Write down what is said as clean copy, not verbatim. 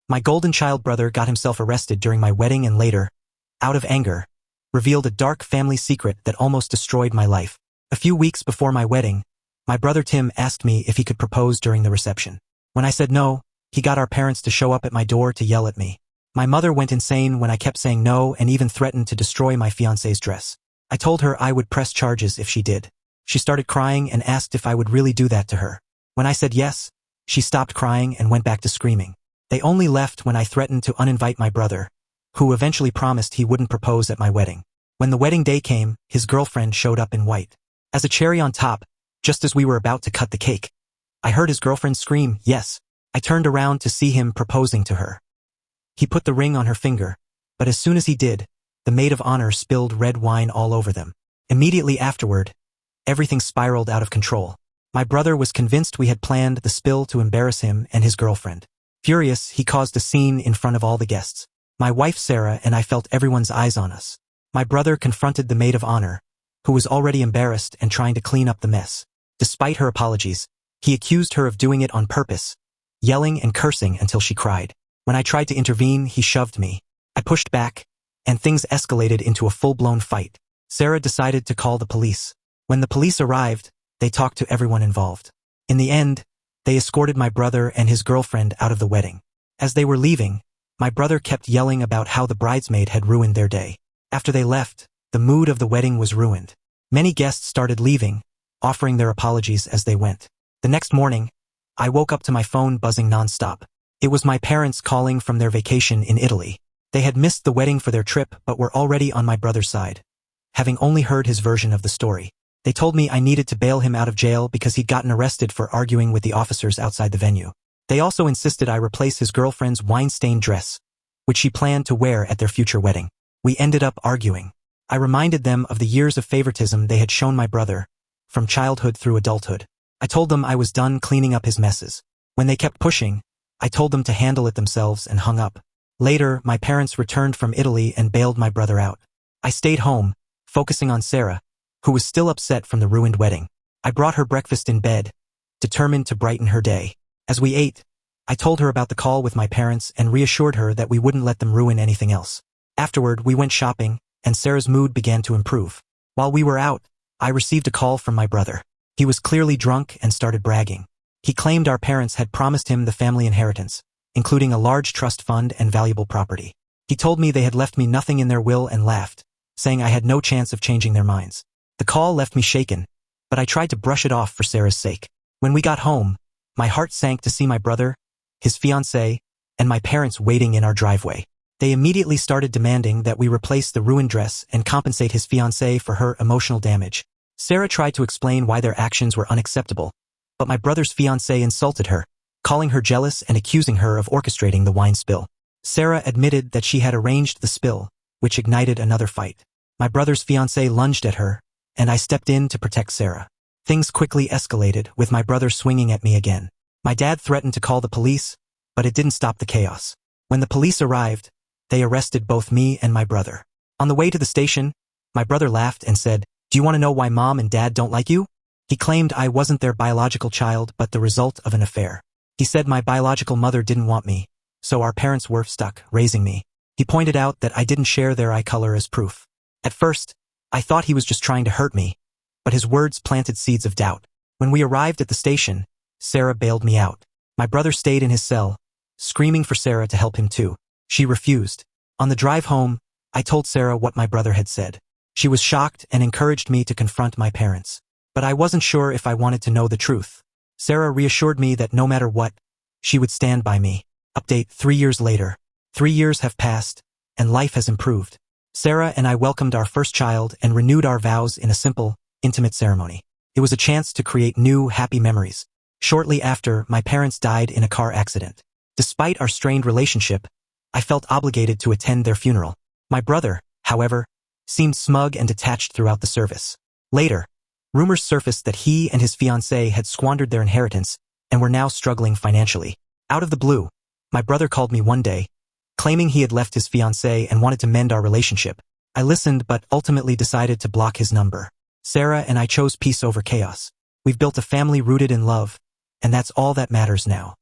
My golden child brother got himself arrested during my wedding and later, out of anger, revealed a dark family secret that almost destroyed my life. A few weeks before my wedding, my brother Tim asked me if he could propose during the reception. When I said no, he got our parents to show up at my door to yell at me. My mother went insane when I kept saying no and even threatened to destroy my fiancé's dress. I told her I would press charges if she did. She started crying and asked if I would really do that to her. When I said yes, she stopped crying and went back to screaming. They only left when I threatened to uninvite my brother, who eventually promised he wouldn't propose at my wedding. When the wedding day came, his girlfriend showed up in white. As a cherry on top, just as we were about to cut the cake, I heard his girlfriend scream, "Yes." I turned around to see him proposing to her. He put the ring on her finger, but as soon as he did, the maid of honor spilled red wine all over them. Immediately afterward, everything spiraled out of control. My brother was convinced we had planned the spill to embarrass him and his girlfriend. Furious, he caused a scene in front of all the guests. My wife Sarah and I felt everyone's eyes on us. My brother confronted the maid of honor, who was already embarrassed and trying to clean up the mess. Despite her apologies, he accused her of doing it on purpose, yelling and cursing until she cried. When I tried to intervene, he shoved me. I pushed back, and things escalated into a full-blown fight. Sarah decided to call the police. When the police arrived, they talked to everyone involved. In the end, they escorted my brother and his girlfriend out of the wedding. As they were leaving, my brother kept yelling about how the bridesmaid had ruined their day. After they left, the mood of the wedding was ruined. Many guests started leaving, offering their apologies as they went. The next morning, I woke up to my phone buzzing nonstop. It was my parents calling from their vacation in Italy. They had missed the wedding for their trip but were already on my brother's side, having only heard his version of the story. They told me I needed to bail him out of jail because he'd gotten arrested for arguing with the officers outside the venue. They also insisted I replace his girlfriend's wine-stained dress, which she planned to wear at their future wedding. We ended up arguing. I reminded them of the years of favoritism they had shown my brother, from childhood through adulthood. I told them I was done cleaning up his messes. When they kept pushing, I told them to handle it themselves and hung up. Later, my parents returned from Italy and bailed my brother out. I stayed home, focusing on Sarah, who was still upset from the ruined wedding. I brought her breakfast in bed, determined to brighten her day. As we ate, I told her about the call with my parents and reassured her that we wouldn't let them ruin anything else. Afterward, we went shopping, and Sarah's mood began to improve. While we were out, I received a call from my brother. He was clearly drunk and started bragging. He claimed our parents had promised him the family inheritance, including a large trust fund and valuable property. He told me they had left me nothing in their will and laughed, saying I had no chance of changing their minds. The call left me shaken, but I tried to brush it off for Sarah's sake. When we got home, my heart sank to see my brother, his fiancée, and my parents waiting in our driveway. They immediately started demanding that we replace the ruined dress and compensate his fiancée for her emotional damage. Sarah tried to explain why their actions were unacceptable, but my brother's fiancée insulted her, calling her jealous and accusing her of orchestrating the wine spill. Sarah admitted that she had arranged the spill, which ignited another fight. My brother's fiancée lunged at her, and I stepped in to protect Sarah. Things quickly escalated, with my brother swinging at me again. My dad threatened to call the police, but it didn't stop the chaos. When the police arrived, they arrested both me and my brother. On the way to the station, my brother laughed and said, "Do you want to know why Mom and Dad don't like you?" He claimed I wasn't their biological child but the result of an affair. He said my biological mother didn't want me, so our parents were stuck raising me. He pointed out that I didn't share their eye color as proof. At first, I thought he was just trying to hurt me, but his words planted seeds of doubt. When we arrived at the station, Sarah bailed me out. My brother stayed in his cell, screaming for Sarah to help him too. She refused. On the drive home, I told Sarah what my brother had said. She was shocked and encouraged me to confront my parents. But I wasn't sure if I wanted to know the truth. Sarah reassured me that no matter what, she would stand by me. Update 3 years later. 3 years have passed, and life has improved. Sarah and I welcomed our first child and renewed our vows in a simple, intimate ceremony. It was a chance to create new, happy memories. Shortly after, my parents died in a car accident. Despite our strained relationship, I felt obligated to attend their funeral. My brother, however, seemed smug and detached throughout the service. Later, rumors surfaced that he and his fiancée had squandered their inheritance and were now struggling financially. Out of the blue, my brother called me one day, claiming he had left his fiancée and wanted to mend our relationship. I listened but ultimately decided to block his number. Sarah and I chose peace over chaos. We've built a family rooted in love, and that's all that matters now.